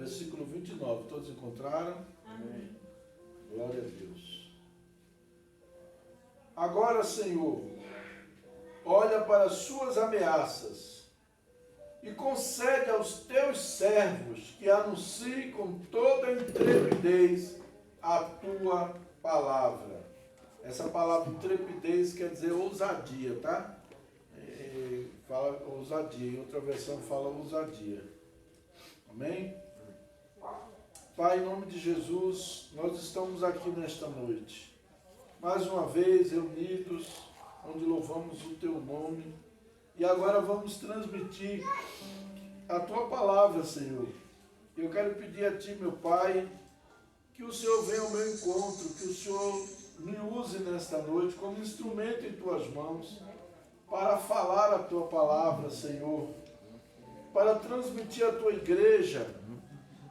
versículo 29. Todos encontraram? Amém. Glória a Deus. Agora, Senhor, olha para as suas ameaças e concede aos teus servos que anunciem com toda intrepidez a tua palavra. Essa palavra intrepidez quer dizer ousadia, tá? Fala ousadia, em outra versão fala ousadia. Amém? Pai, em nome de Jesus, nós estamos aqui nesta noite, mais uma vez reunidos, onde louvamos o Teu nome, e agora vamos transmitir a Tua palavra, Senhor. Eu quero pedir a Ti, meu Pai, que o Senhor venha ao meu encontro, que o Senhor me use nesta noite como instrumento em Tuas mãos, para falar a Tua palavra, Senhor, para transmitir à Tua igreja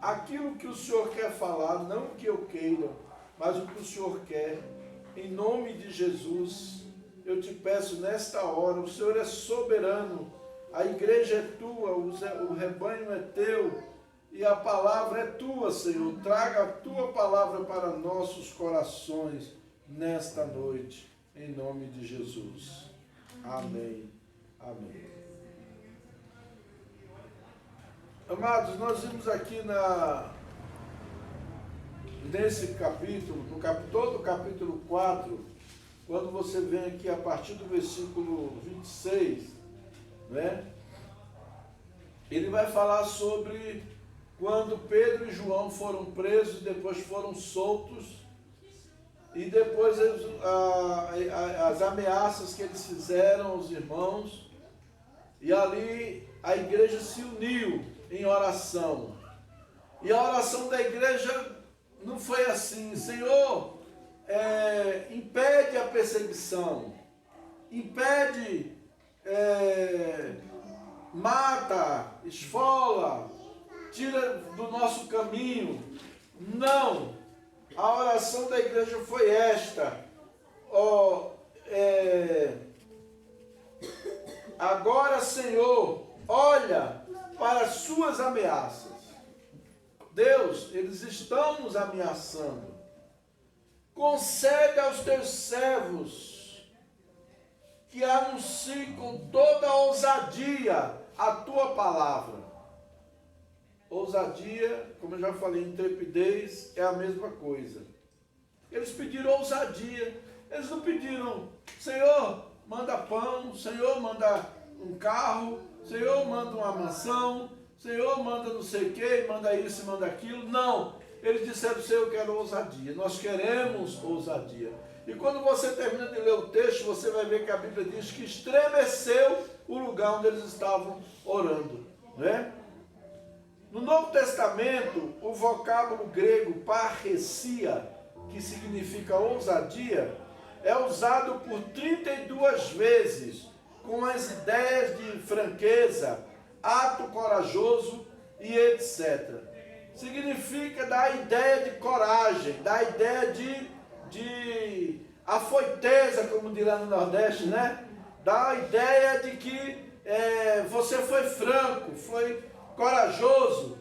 aquilo que o Senhor quer falar, não o que eu queira, mas o que o Senhor quer. Em nome de Jesus, eu te peço nesta hora, o Senhor é soberano, a igreja é tua, o rebanho é teu, e a palavra é tua, Senhor. Traga a tua palavra para nossos corações nesta noite, em nome de Jesus. Amém. Amém. Amados, nós vimos aqui nesse capítulo, todo o capítulo 4, quando você vem aqui a partir do versículo 26, né? Ele vai falar sobre quando Pedro e João foram presos e depois foram soltos, e depois as ameaças que eles fizeram aos irmãos, e ali a igreja se uniu em oração. E a oração da igreja não foi assim: Senhor, impede a perseguição, impede, mata, esfola, tira do nosso caminho. Não, a oração da igreja foi esta: agora, Senhor, olha para as suas ameaças. Deus, eles estão nos ameaçando. Concede aos teus servos que anunciem com toda ousadia a tua palavra. Ousadia, como eu já falei, intrepidez é a mesma coisa. Eles pediram ousadia. Eles não pediram: Senhor, manda pão, Senhor, manda um carro, Senhor, manda uma mansão, Senhor, manda não sei o que, manda isso, manda aquilo. Não, eles disseram: Senhor, eu quero ousadia, nós queremos ousadia. E quando você termina de ler o texto, você vai ver que a Bíblia diz que estremeceu o lugar onde eles estavam orando, né? No Novo Testamento, o vocábulo grego parresia, que significa ousadia, é usado por 32 vezes, com as ideias de franqueza, ato corajoso e etc. Significa da ideia de coragem, da ideia de afoiteza, como dirá no Nordeste, né? Da ideia de que você foi franco, foi corajoso.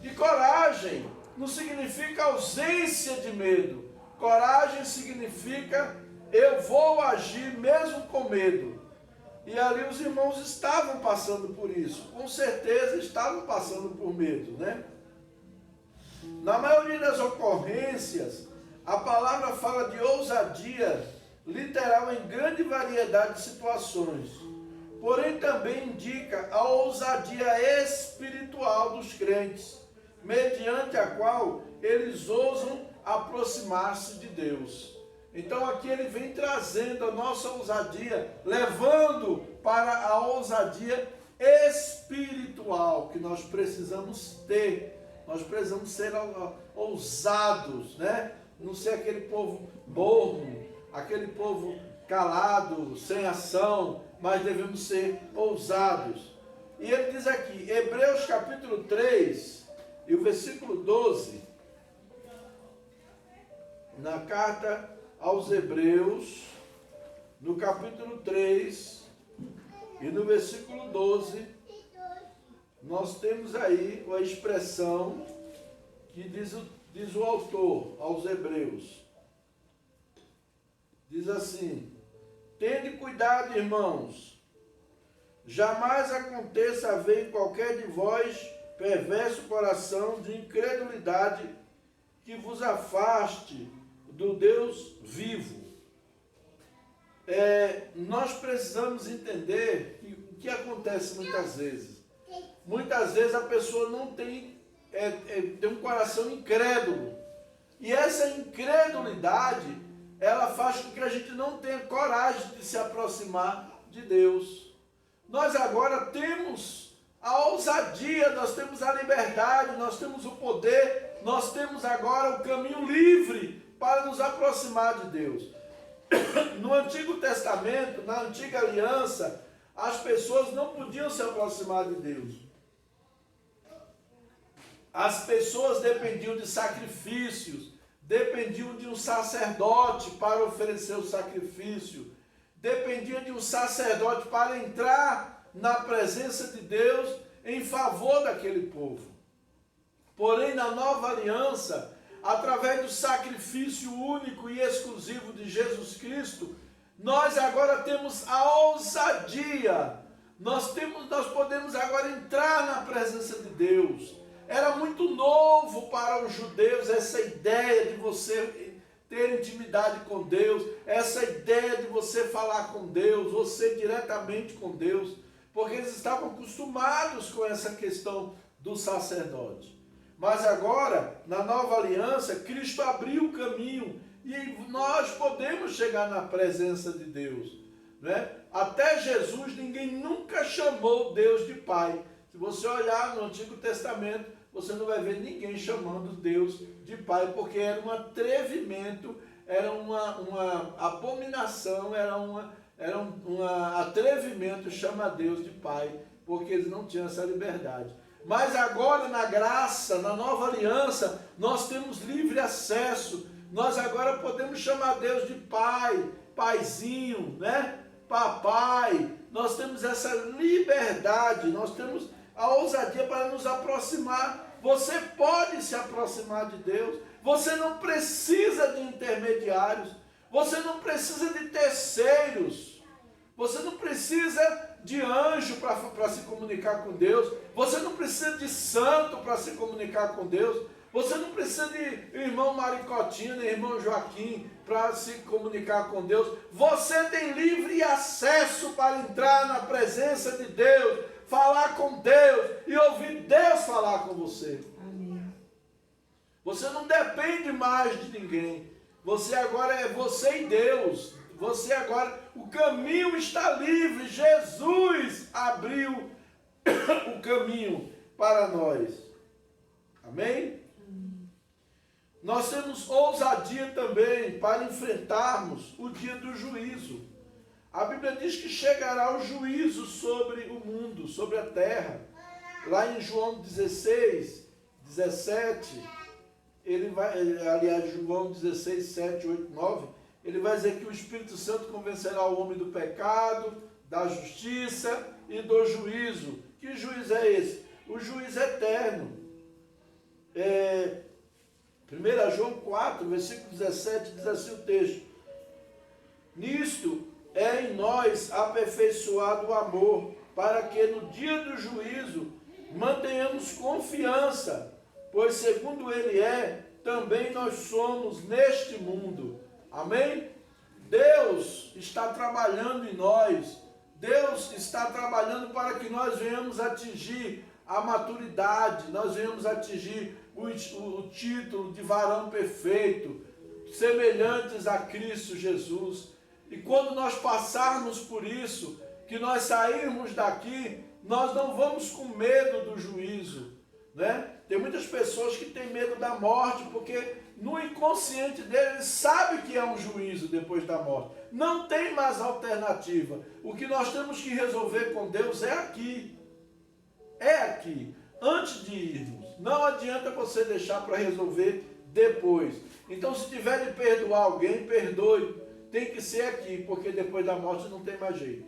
E coragem não significa ausência de medo. Coragem significa eu vou agir mesmo com medo. E ali os irmãos estavam passando por isso, com certeza estavam passando por medo, né? Na maioria das ocorrências, a palavra fala de ousadia literal em grande variedade de situações, porém também indica a ousadia espiritual dos crentes, mediante a qual eles ousam aproximar-se de Deus. Então aqui ele vem trazendo a nossa ousadia, levando para a ousadia espiritual que nós precisamos ter. Nós precisamos ser ousados, né? Não ser aquele povo morno, aquele povo calado, sem ação, mas devemos ser ousados. E ele diz aqui, Hebreus capítulo 3, e o versículo 12, na carta aos Hebreus, no capítulo 3 e no versículo 12, nós temos aí a expressão que diz o autor aos Hebreus. Diz assim: tende cuidado, irmãos, jamais aconteça haver em qualquer de vós perverso coração de incredulidade que vos afaste do Deus vivo. Nós precisamos entender que o que acontece muitas vezes. Muitas vezes a pessoa não tem um coração incrédulo. E essa incredulidade, ela faz com que a gente não tenha coragem de se aproximar de Deus. Nós agora temos a ousadia, nós temos a liberdade, nós temos o poder, nós temos agora o caminho livre para nos aproximar de Deus. No Antigo Testamento, na Antiga Aliança, as pessoas não podiam se aproximar de Deus. As pessoas dependiam de sacrifícios, dependiam de um sacerdote para oferecer o sacrifício, dependiam de um sacerdote para entrar na presença de Deus em favor daquele povo. Porém, na Nova Aliança, através do sacrifício único e exclusivo de Jesus Cristo, nós agora temos a ousadia, nós podemos agora entrar na presença de Deus. Era muito novo para os judeus essa ideia de você ter intimidade com Deus, essa ideia de você falar com Deus, você diretamente com Deus, porque eles estavam acostumados com essa questão do sacerdote. Mas agora, na nova aliança, Cristo abriu o caminho e nós podemos chegar na presença de Deus, né? Até Jesus, ninguém nunca chamou Deus de Pai. Se você olhar no Antigo Testamento, você não vai ver ninguém chamando Deus de Pai, porque era um atrevimento, era uma abominação, era um atrevimento chamar Deus de Pai, porque eles não tinham essa liberdade. Mas agora, na graça, na nova aliança, nós temos livre acesso. Nós agora podemos chamar Deus de Pai, Paizinho, né? Papai. Nós temos essa liberdade, nós temos a ousadia para nos aproximar. Você pode se aproximar de Deus. Você não precisa de intermediários. Você não precisa de terceiros. Você não precisa de anjo para se comunicar com Deus. Você não precisa de santo para se comunicar com Deus. Você não precisa de irmão Maricotinho, nem irmão Joaquim para se comunicar com Deus. Você tem livre acesso para entrar na presença de Deus, falar com Deus e ouvir Deus falar com você. Amém. Você não depende mais de ninguém. Você agora é você e Deus. Você agora, o caminho está livre. Jesus abriu o caminho para nós. Amém? Nós temos ousadia também para enfrentarmos o dia do juízo. A Bíblia diz que chegará o juízo sobre o mundo, sobre a terra. Lá em João 16, 17, João 16, 7, 8, 9, ele vai dizer que o Espírito Santo convencerá o homem do pecado, da justiça e do juízo. Que juízo é esse? O juízo eterno. 1 João 4, versículo 17, diz assim o texto: nisto é em nós aperfeiçoado o amor, para que no dia do juízo mantenhamos confiança, pois segundo ele também nós somos neste mundo. Amém? Deus está trabalhando em nós. Deus está trabalhando para que nós venhamos atingir a maturidade, nós venhamos atingir o título de varão perfeito, semelhantes a Cristo Jesus. E quando nós passarmos por isso, que nós sairmos daqui, nós não vamos com medo do juízo, né? Tem muitas pessoas que têm medo da morte, porque no inconsciente deles sabe que é um juízo depois da morte. Não tem mais alternativa. O que nós temos que resolver com Deus é aqui. É aqui, antes de irmos. Não adianta você deixar para resolver depois. Então, se tiver de perdoar alguém, perdoe. Tem que ser aqui, porque depois da morte não tem mais jeito.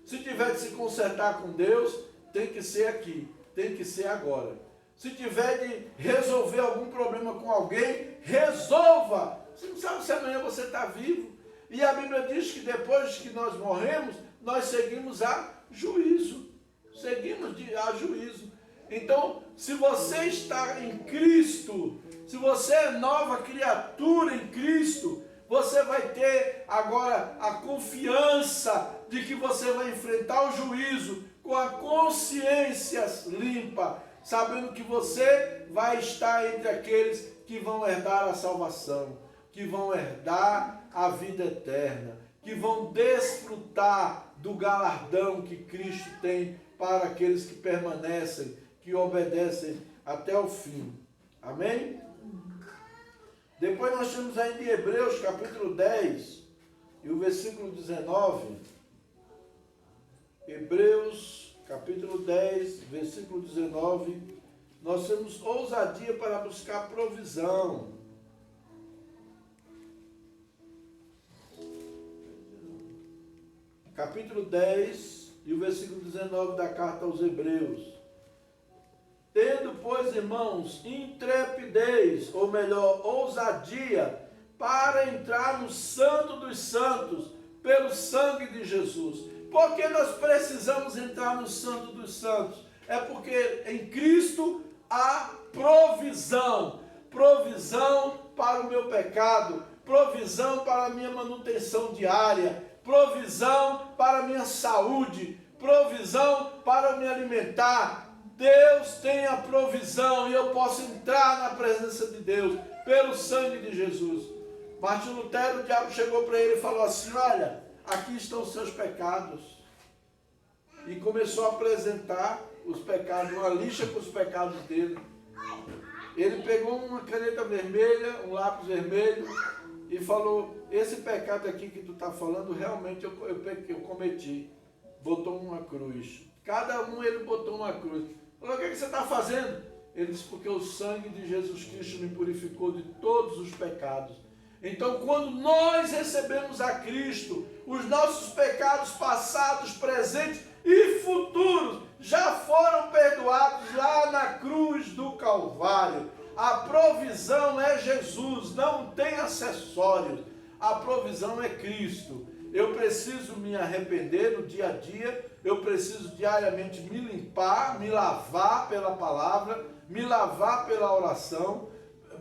Se tiver de se consertar com Deus, tem que ser aqui. Tem que ser agora. Se tiver de resolver algum problema com alguém, resolva. Você não sabe se amanhã você está vivo. E a Bíblia diz que depois que nós morremos, nós seguimos a juízo. Seguimos a juízo. Então, se você está em Cristo, se você é nova criatura em Cristo, você vai ter agora a confiança de que você vai enfrentar o juízo com a consciência limpa, sabendo que você vai estar entre aqueles que vão herdar a salvação, que vão herdar a vida eterna, que vão desfrutar do galardão que Cristo tem para aqueles que permanecem, que obedecem até o fim. Amém? Depois nós temos ainda em Hebreus capítulo 10 e o versículo 19. Hebreus capítulo 10, versículo 19. Nós temos ousadia para buscar provisão. Capítulo 10 e o versículo 19 da carta aos Hebreus. Tendo, pois, irmãos, intrepidez, ou melhor, ousadia, para entrar no Santo dos Santos, pelo sangue de Jesus. Por que nós precisamos entrar no Santo dos Santos? É porque em Cristo há provisão. Provisão para o meu pecado, provisão para a minha manutenção diária, provisão para a minha saúde, provisão para me alimentar. Deus tem a provisão e eu posso entrar na presença de Deus pelo sangue de Jesus. Martim Lutero, o diabo chegou para ele e falou assim: olha, aqui estão os seus pecados. E começou a apresentar os pecados, uma lixa com os pecados dele. Ele pegou uma caneta vermelha, um lápis vermelho e falou: esse pecado aqui que tu está falando, realmente eu cometi. Botou uma cruz. Cada um ele botou uma cruz. Falou: o que você está fazendo? Ele disse: porque o sangue de Jesus Cristo me purificou de todos os pecados. Então, quando nós recebemos a Cristo, os nossos pecados passados, presentes e futuros já foram perdoados lá na cruz do Calvário. A provisão é Jesus, não tem acessórios. A provisão é Cristo. Eu preciso me arrepender no dia a dia, eu preciso diariamente me limpar, me lavar pela palavra, me lavar pela oração,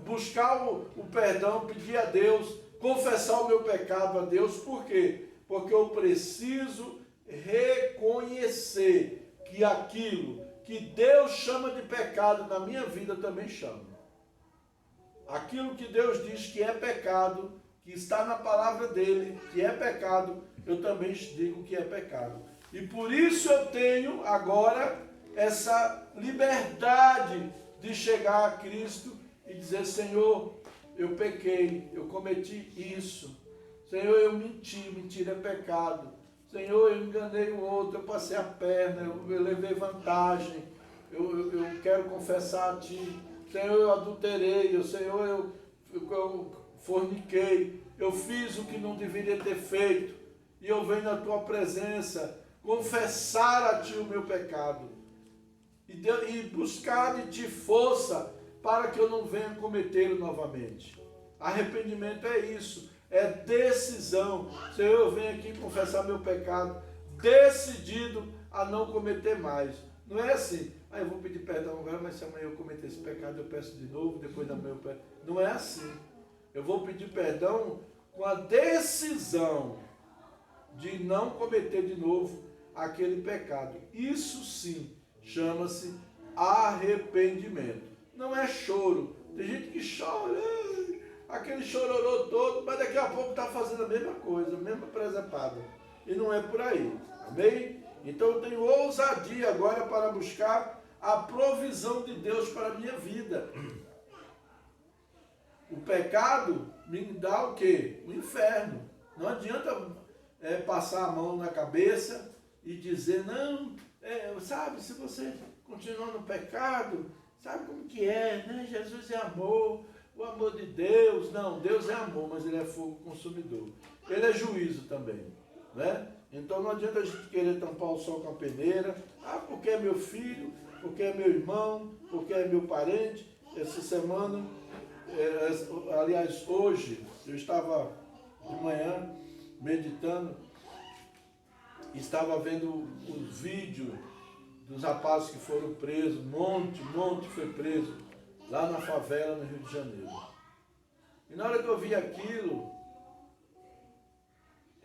buscar o perdão, pedir a Deus, confessar o meu pecado a Deus. Por quê? Porque eu preciso reconhecer que aquilo que Deus chama de pecado na minha vida também chama. Aquilo que Deus diz que é pecado, que está na palavra dele, que é pecado, eu também digo que é pecado. E por isso eu tenho agora essa liberdade de chegar a Cristo e dizer: Senhor, eu pequei, eu cometi isso. Senhor, eu menti, mentira é pecado. Senhor, eu enganei o outro, eu passei a perna, eu levei vantagem, eu quero confessar a Ti. Senhor, eu adulterei, Senhor, eu forniquei, eu fiz o que não deveria ter feito, e eu venho na Tua presença confessar a Ti o meu pecado, e buscar de Ti força para que eu não venha cometê-lo novamente. Arrependimento é isso, é decisão. Senhor, eu venho aqui confessar meu pecado, decidido a não cometer mais. Não é assim: eu vou pedir perdão agora, mas se amanhã eu cometer esse pecado, eu peço de novo, depois da meu perdão. Não é assim. Eu vou pedir perdão com a decisão de não cometer de novo aquele pecado. Isso sim chama-se arrependimento. Não é choro. Tem gente que chora, aquele chororô todo, mas daqui a pouco está fazendo a mesma coisa, a mesma presepada. E não é por aí. Amém? Então eu tenho ousadia agora para buscar a provisão de Deus para a minha vida. O pecado me dá o quê? O inferno. Não adianta passar a mão na cabeça e dizer: não, sabe, se você continuar no pecado, sabe como que é, né? Jesus é amor, o amor de Deus. Não, Deus é amor, mas Ele é fogo consumidor. Ele é juízo também, né? Então não adianta a gente querer tampar o sol com a peneira. Porque é meu filho, porque é meu irmão, porque é meu parente. Essa semana, aliás, hoje, eu estava de manhã meditando, estava vendo os vídeos dos rapazes que foram presos, um monte foi preso, lá na favela no Rio de Janeiro. E na hora que eu vi aquilo,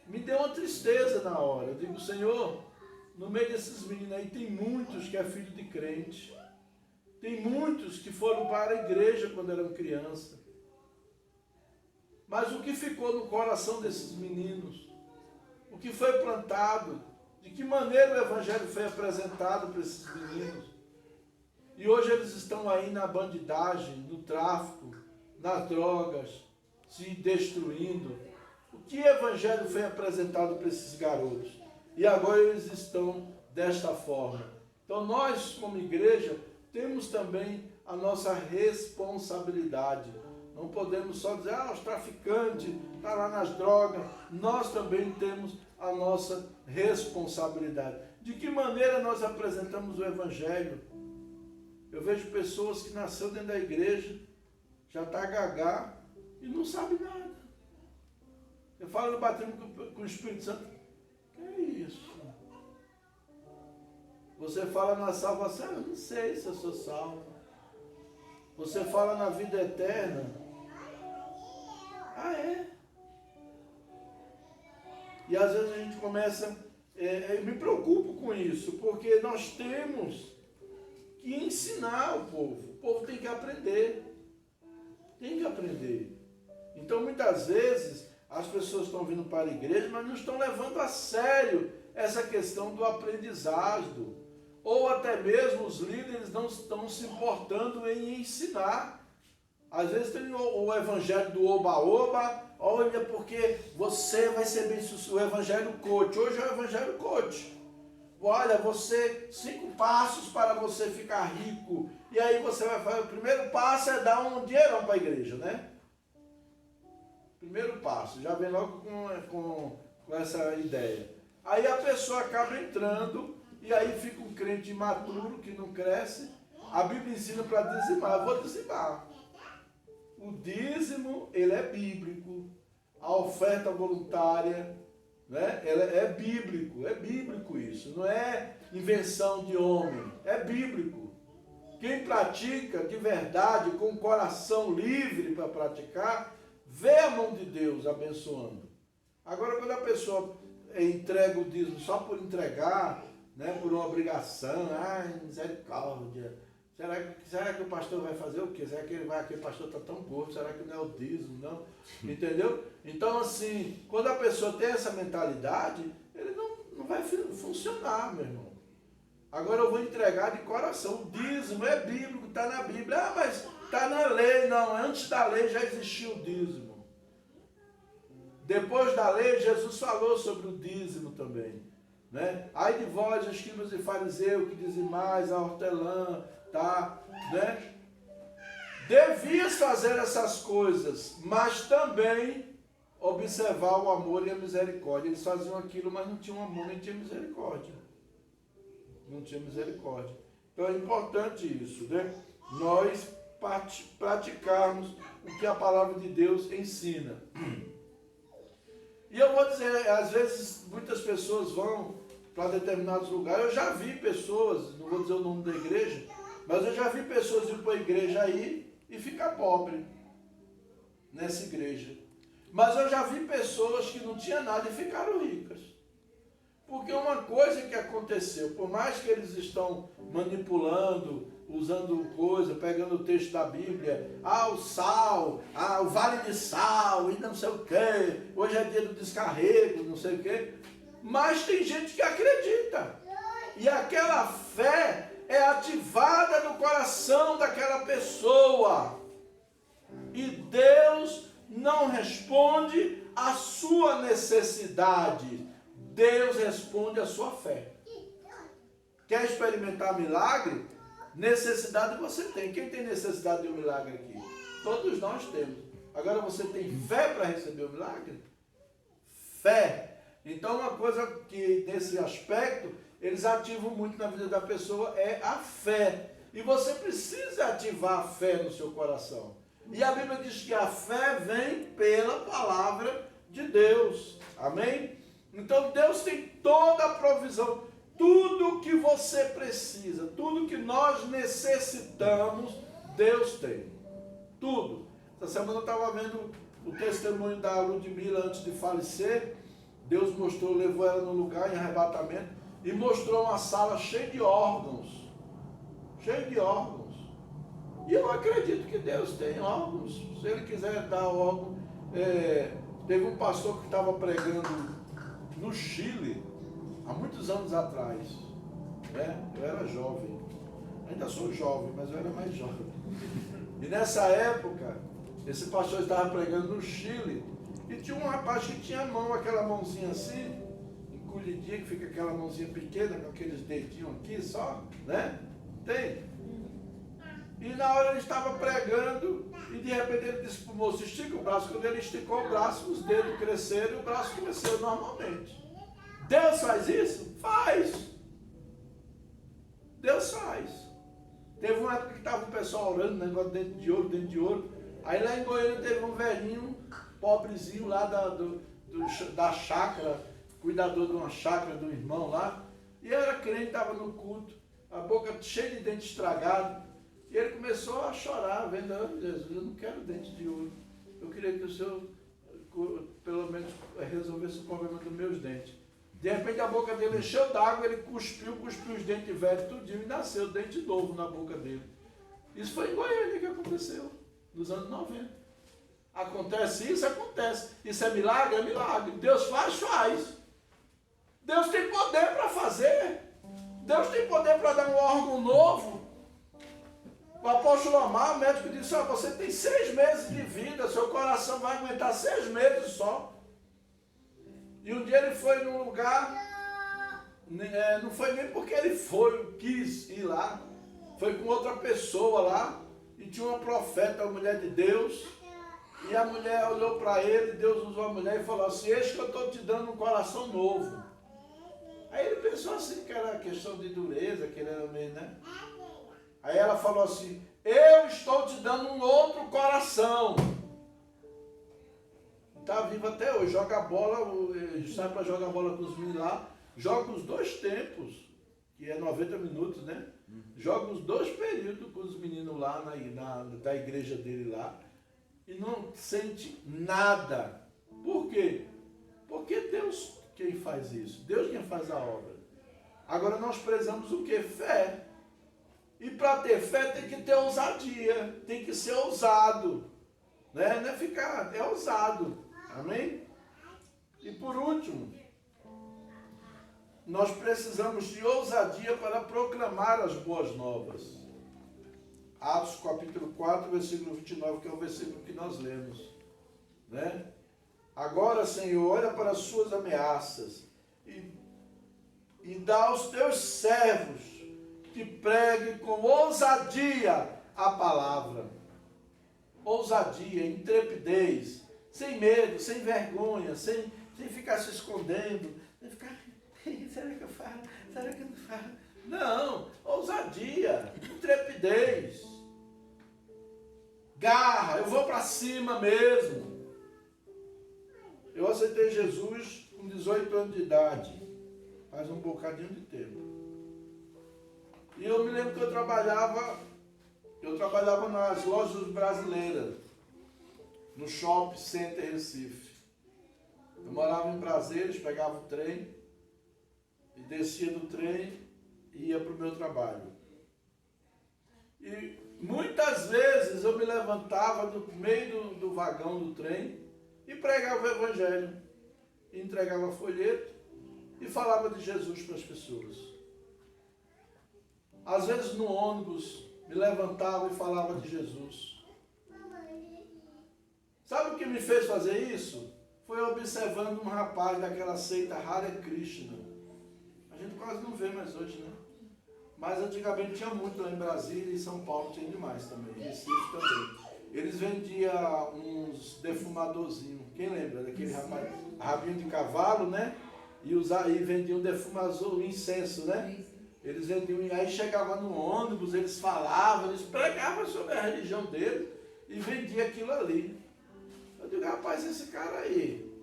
me deu uma tristeza na hora. Eu digo, Senhor, no meio desses meninos aí tem muitos que é filho de crente. Tem muitos que foram para a igreja quando eram criança. Mas o que ficou no coração desses meninos? O que foi plantado? De que maneira o evangelho foi apresentado para esses meninos? E hoje eles estão aí na bandidagem, no tráfico, nas drogas, se destruindo. O que evangelho foi apresentado para esses garotos? E agora eles estão desta forma. Então nós, como igreja, temos também a nossa responsabilidade. Não podemos só dizer, os traficantes estão lá nas drogas. Nós também temos a nossa responsabilidade. De que maneira nós apresentamos o evangelho? Eu vejo pessoas que nasceram dentro da igreja, já está gagá e não sabe nada. Eu falo no batismo com o Espírito Santo, que é isso? Você fala na salvação, eu não sei se eu sou salvo. Você fala na vida eterna, é? E às vezes a gente começa, eu me preocupo com isso, porque nós temos que ensinar o povo tem que aprender, Então muitas vezes as pessoas estão vindo para a igreja, mas não estão levando a sério essa questão do aprendizado, ou até mesmo os líderes não estão se importando em ensinar. Às vezes tem o evangelho do oba-oba, olha, porque você vai ser bem sucedido, o evangelho coach. Hoje é o evangelho coach. Olha, 5 passos para você ficar rico. E aí você vai fazer, o primeiro passo é dar um dinheirão para a igreja, né? Primeiro passo, já vem logo com essa ideia. Aí a pessoa acaba entrando, e aí fica um crente imaturo, que não cresce. A Bíblia ensina para dizimar, eu vou dizimar. O dízimo, ele é bíblico. A oferta voluntária, né? Ela é bíblico isso. Não é invenção de homem, é bíblico. Quem pratica de verdade, com o coração livre para praticar, vê a mão de Deus abençoando. Agora, quando a pessoa entrega o dízimo só por entregar, né, por uma obrigação, misericórdia, será que o pastor vai fazer o quê? Será que aquele pastor está tão gordo? Será que não é o dízimo? Não? Entendeu? Então, assim, quando a pessoa tem essa mentalidade, ele não vai funcionar, meu irmão. Agora eu vou entregar de coração. O dízimo é bíblico, está na Bíblia. Mas está na lei. Não, antes da lei já existia o dízimo. Depois da lei, Jesus falou sobre o dízimo também. Né? Ai de vós, escribas e fariseus, que dizimais a hortelã, tá? Né? Devias fazer essas coisas, mas também observar o amor e a misericórdia. Eles faziam aquilo, mas não tinham amor, nem tinham misericórdia. Não tinha misericórdia. Então é importante isso, né? Nós praticarmos o que a palavra de Deus ensina. E eu vou dizer, às vezes muitas pessoas vão para determinados lugares. Eu já vi pessoas, não vou dizer o nome da igreja, mas eu já vi pessoas ir para a igreja aí e ficar pobre nessa igreja. Mas eu já vi pessoas que não tinham nada e ficaram ricas. Porque uma coisa que aconteceu, por mais que eles estão manipulando, usando coisa, pegando o texto da Bíblia, o sal, o vale de sal, e não sei o quê, hoje é dia do descarrego, não sei o quê, mas tem gente que acredita, e aquela fé é ativada no coração daquela pessoa, e Deus não responde à sua necessidade, Deus responde à sua fé. Quer experimentar milagre? Necessidade você tem. Quem tem necessidade de um milagre aqui? Todos nós temos. Agora você tem fé para receber o milagre? Fé. Então uma coisa que nesse aspecto eles ativam muito na vida da pessoa, é a fé. E você precisa ativar a fé no seu coração. E a Bíblia diz que a fé vem pela palavra de Deus. Amém? Então Deus tem toda a provisão. Tudo que você precisa, tudo que nós necessitamos, Deus tem. Tudo. Essa semana eu estava vendo o testemunho da Ludmila antes de falecer. Deus mostrou, levou ela no lugar em arrebatamento e mostrou uma sala cheia de órgãos. Cheia de órgãos. E eu acredito que Deus tem órgãos. Se Ele quiser dar órgão. Teve um pastor que estava pregando no Chile, há muitos anos atrás. Eu era jovem. Ainda sou jovem, mas eu era mais jovem. E nessa época, esse pastor estava pregando no Chile, e tinha um rapaz que tinha a mão, aquela mãozinha assim, encolhidinha, que fica aquela mãozinha pequena, com aqueles dedinhos aqui só, né? Tem. E na hora ele estava pregando, e de repente ele disse para o moço, estica o braço. Quando ele esticou o braço, os dedos cresceram e o braço cresceu normalmente. Deus faz isso? Faz. Deus faz. Teve uma época que estava o pessoal orando, negócio dentro de ouro. Aí lá em Goiânia teve um velhinho, pobrezinho lá da chácara, cuidador de uma chácara do irmão lá. E era crente, estava no culto, a boca cheia de dente estragado. E ele começou a chorar, vendo, Jesus, eu não quero dente de ouro. Eu queria que o Senhor, pelo menos, resolvesse o problema dos meus dentes. De repente a boca dele encheu d'água, ele cuspiu os dentes velhos tudinho e nasceu dente novo na boca dele. Isso foi em Goiânia que aconteceu, nos anos 90. Acontece isso? Acontece. Isso é milagre? É milagre. Deus faz. Deus tem poder para fazer. Deus tem poder para dar um órgão novo. O apóstolo Amar, o médico disse, você tem 6 meses de vida, seu coração vai aguentar 6 meses só. E um dia ele foi num lugar, não foi nem porque ele quis ir lá, foi com outra pessoa lá, e tinha uma profeta, uma mulher de Deus, e a mulher olhou para ele, Deus usou a mulher e falou assim, eis que eu estou te dando um coração novo. Aí ele pensou assim, que era questão de dureza, que ele era meio, né? Aí ela falou assim, eu estou te dando um outro coração. Está vivo até hoje, joga bola, sai para jogar bola com os meninos lá, joga os 2 tempos, que é 90 minutos, né? Joga os 2 períodos com os meninos lá da igreja dele lá, e não sente nada. Por quê? Porque Deus quem faz isso, Deus quem faz a obra. Agora nós precisamos o quê? Fé. E para ter fé tem que ter ousadia, tem que ser ousado, né? Não é ficar, é ousado, amém? E por último, nós precisamos de ousadia para proclamar as boas novas. Atos capítulo 4, versículo 29, que é o versículo que nós lemos, né? Agora, Senhor, olha para as suas ameaças e dá aos teus servos que pregue com ousadia a palavra. Ousadia, intrepidez, sem medo, sem vergonha, sem ficar se escondendo, sem ficar, será que eu falo? Será que eu não falo? Não, ousadia, intrepidez, garra, eu vou para cima mesmo. Eu aceitei Jesus com 18 anos de idade, faz um bocadinho de tempo. E eu me lembro que eu trabalhava nas lojas brasileiras, no Shopping Center Recife. Eu morava em Prazeres, pegava o trem, e descia do trem e ia para o meu trabalho. E muitas vezes eu me levantava do meio do vagão do trem e pregava o Evangelho, e entregava folheto e falava de Jesus para as pessoas. Às vezes no ônibus me levantava e falava de Jesus. Sabe o que me fez fazer isso? Foi observando um rapaz daquela seita Hare Krishna. A gente quase não vê mais hoje, né? Mas antigamente tinha muito lá em Brasília e em São Paulo tinha demais também, em Recife também. Eles vendiam uns defumadorzinhos. Quem lembra daquele rapaz? Rabinho de cavalo, né? e vendiam defumazor, incenso, né? Eles vendiam, aí chegava no ônibus, eles falavam, eles pregavam sobre a religião dele e vendiam aquilo ali. Eu digo, rapaz, esse cara aí,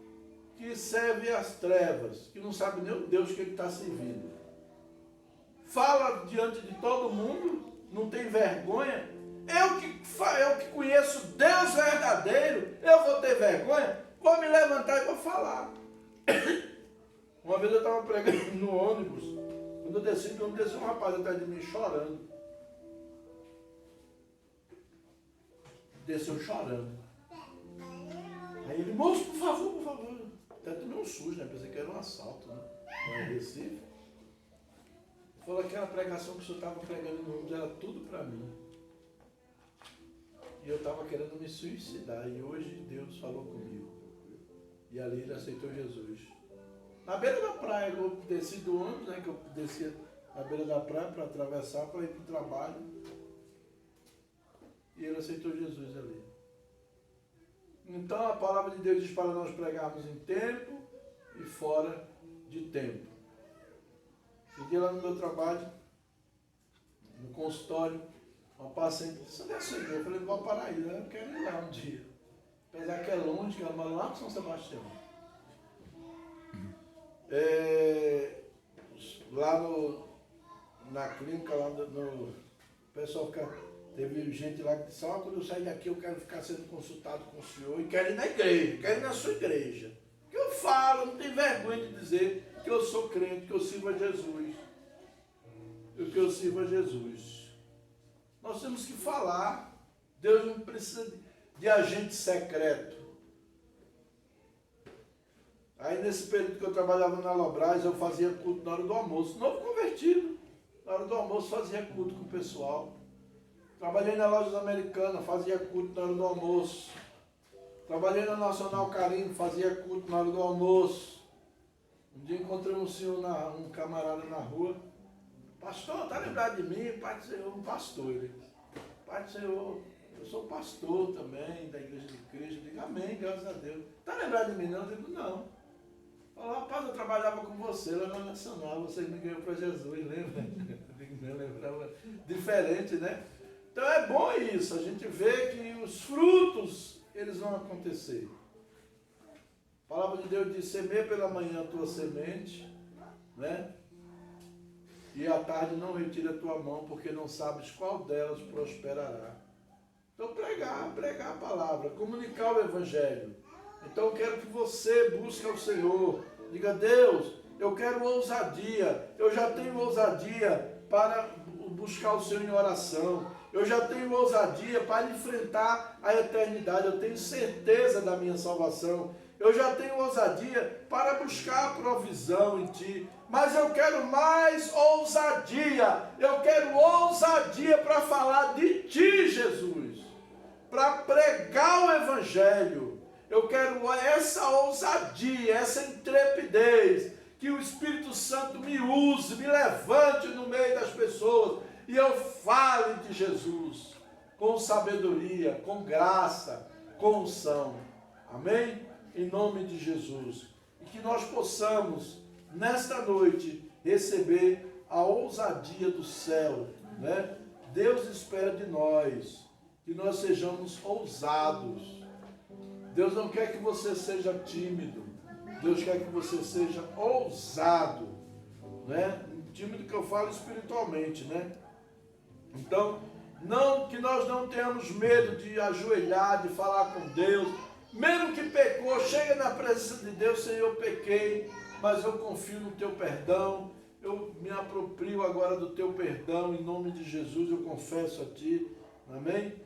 que serve as trevas, que não sabe nem o Deus que ele está servindo, fala diante de todo mundo, não tem vergonha. Eu que conheço Deus verdadeiro, eu vou ter vergonha? Vou me levantar e vou falar. Uma vez eu estava pregando no ônibus, quando eu desci um rapaz atrás de mim chorando. Desceu chorando. Aí ele, moço, por favor, por favor. Até tomei um susto, né? Pensei que era um assalto, né? Lá em Recife. Falou, aquela pregação que o senhor estava pregando no ônibus era tudo para mim. E eu estava querendo me suicidar. E hoje Deus falou comigo. E ali ele aceitou Jesus. Na beira da praia, eu desci do ônibus, né? Que eu descia na beira da praia para atravessar, para ir para o trabalho. E ele aceitou Jesus ali. Então a palavra de Deus diz para nós pregarmos em tempo e fora de tempo. Cheguei lá no meu trabalho, no consultório, uma paciente disse, onde é sua igreja? Eu falei, vou parar aí, né? Eu quero ir lá um dia. Apesar que é longe, que ela mora lá no São Sebastião. Lá na clínica, lá o pessoal teve gente lá que disse, quando eu sair daqui eu quero ficar sendo consultado com o senhor e quero ir na igreja, quero ir na sua igreja. Que eu falo, não tenho vergonha de dizer que eu sou crente, que eu sirvo a Jesus. Que eu sirvo a Jesus. Nós temos que falar. Deus não precisa de agente secreto. Aí nesse período que eu trabalhava na Lobras, eu fazia culto na hora do almoço. Novo convertido. Na hora do almoço fazia culto com o pessoal. Trabalhei na Lojas Americanas, fazia culto na hora do almoço. Trabalhei na Nacional Carinho, fazia culto na hora do almoço. Um dia encontrei um senhor, um camarada na rua. Pastor, tá lembrado de mim? Pai do Senhor, um pastor. Ele, Pai do Senhor, eu sou pastor também, da igreja de Cristo. Eu digo, amém, graças a Deus. Tá lembrado de mim não? Eu digo, não. Falou, rapaz, eu trabalhava com você lá na Nacional, você me ganhou para Jesus, lembra? Eu digo, não, lembrava. Diferente, né? Então é bom isso, a gente vê que os frutos, eles vão acontecer. A palavra de Deus diz, semeia pela manhã a tua semente, né? E à tarde não retira a tua mão, porque não sabes qual delas prosperará. Então pregar a palavra, comunicar o evangelho. Então eu quero que você busque ao Senhor. Diga, Deus, eu quero ousadia. Eu já tenho ousadia para buscar o Senhor em oração. Eu já tenho ousadia para enfrentar a eternidade. Eu tenho certeza da minha salvação. Eu já tenho ousadia para buscar a provisão em Ti. Mas eu quero mais ousadia. Eu quero ousadia para falar de Ti, Jesus. Para pregar o Evangelho. Eu quero essa ousadia, essa intrepidez. Que o Espírito Santo me use, me levante no meio das pessoas. E eu fale de Jesus. Com sabedoria, com graça, com unção. Amém? Em nome de Jesus. E que nós possamos, nesta noite, receber a ousadia do céu, né? Deus espera de nós que nós sejamos ousados. Deus não quer que você seja tímido. Deus quer que você seja ousado, né? Tímido que eu falo espiritualmente, né? Então, que nós não tenhamos medo de ajoelhar, de falar com Deus. Mesmo que pecou, chega na presença de Deus, Senhor, eu pequei, mas eu confio no Teu perdão, eu me aproprio agora do Teu perdão, em nome de Jesus eu confesso a Ti, amém?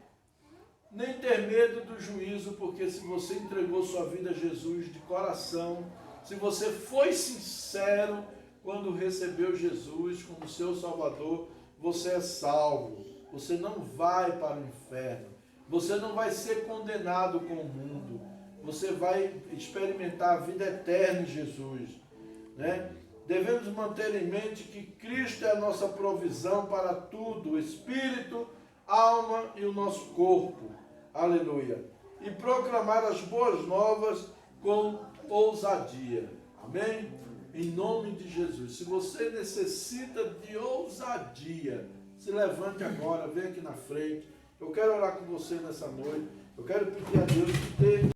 Nem ter medo do juízo, porque se você entregou sua vida a Jesus de coração, se você foi sincero quando recebeu Jesus como seu Salvador, você é salvo, você não vai para o inferno. Você não vai ser condenado com o mundo. Você vai experimentar a vida eterna em Jesus, né? Devemos manter em mente que Cristo é a nossa provisão para tudo, o espírito, alma e o nosso corpo. Aleluia. E proclamar as boas novas com ousadia. Amém? Em nome de Jesus. Se você necessita de ousadia, se levante agora, vem aqui na frente. Eu quero orar com você nessa noite. Eu quero pedir a Deus